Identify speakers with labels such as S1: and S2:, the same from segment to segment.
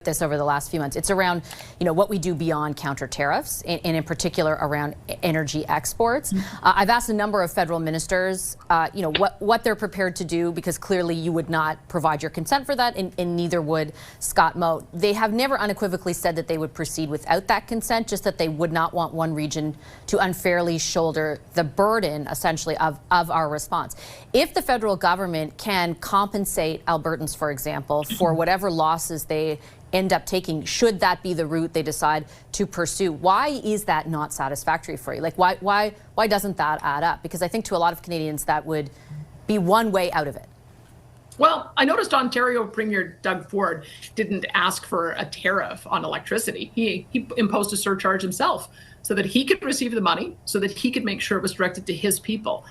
S1: this over the last few months. It's around, what we do beyond counter tariffs, and in particular around energy exports. I've asked a number of federal ministers, what they're prepared to do, because clearly you would not provide your consent for that, and neither would Scott Moe. They have never unequivocally said that they would proceed without that consent, just that they would not want one region to unfairly shoulder the burden, essentially, of our response. If the federal government can compensate Albertans, for example, for whatever losses they end up taking, should that be the route they decide to pursue, why is that not satisfactory for you? Like, why doesn't that add up? Because I think to a lot of Canadians that would be one way out of it.
S2: Well, I noticed Ontario Premier Doug Ford didn't ask for a tariff on electricity. He imposed a surcharge himself so that he could receive the money, so that he could make sure it was directed to his people.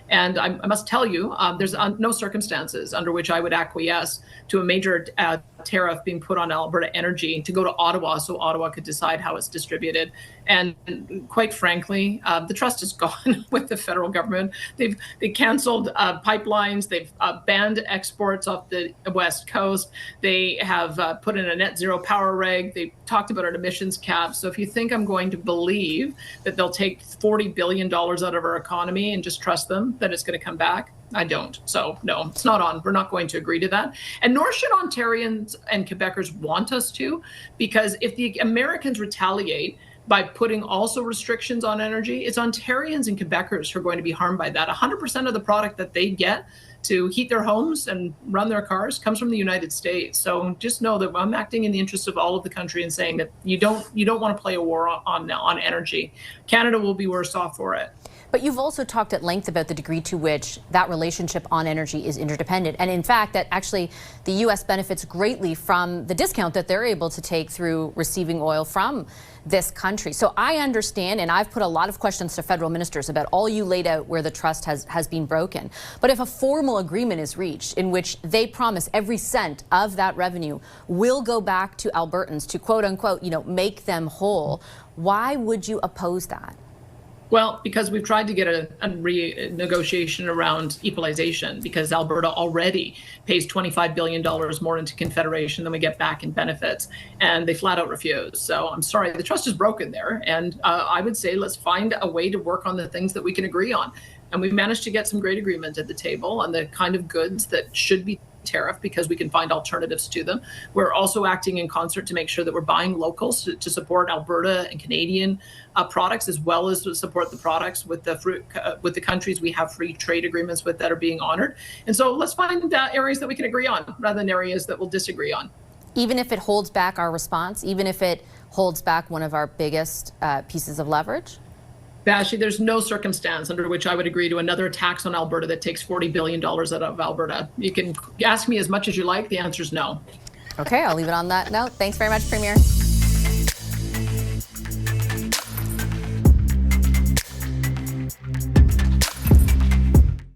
S2: And I must tell you, there's no circumstances under which I would acquiesce to a major tariff being put on Alberta energy to go to Ottawa so Ottawa could decide how it's distributed. And quite frankly, the trust is gone with the federal government. They canceled pipelines. They've banned exports off the West Coast. They have put in a net zero power reg. They talked about an emissions cap. So if you think I'm going to believe that they'll take $40 billion out of our economy and just trust them, that it's going to come back, I don't. So no, it's not on. We're not going to agree to that. And nor should Ontarians and Quebecers want us to, because if the Americans retaliate by putting also restrictions on energy, it's Ontarians and Quebecers who are going to be harmed by that. 100% of the product that they get to heat their homes and run their cars comes from the United States. So just know that I'm acting in the interest of all of the country and saying that you don't want to play a war on energy. Canada will be worse off for it.
S1: But you've also talked at length about the degree to which that relationship on energy is interdependent. And in fact, that actually the U.S. benefits greatly from the discount that they're able to take through receiving oil from this country. So I understand, and I've put a lot of questions to federal ministers about all you laid out where the trust has been broken. But if a formal agreement is reached in which they promise every cent of that revenue will go back to Albertans to quote unquote, make them whole, why would you oppose that?
S2: Well, because we've tried to get a renegotiation around equalization, because Alberta already pays $25 billion more into Confederation than we get back in benefits, and they flat out refuse. So I'm sorry, the trust is broken there. And I would say let's find a way to work on the things that we can agree on. And we've managed to get some great agreement at the table on the kind of goods that should be tariff, because we can find alternatives to them. We're also acting in concert to make sure that we're buying locals to support Alberta and Canadian products, as well as to support the products with the countries we have free trade agreements with that are being honored. And so let's find areas that we can agree on rather than areas that we'll disagree on.
S1: Even if it holds back our response, even if it holds back one of our biggest pieces of leverage?
S2: Vassy, there's no circumstance under which I would agree to another tax on Alberta that takes $40 billion out of Alberta. You can ask me as much as you like. The answer is no.
S1: Okay, I'll leave it on that note. Thanks very much, Premier.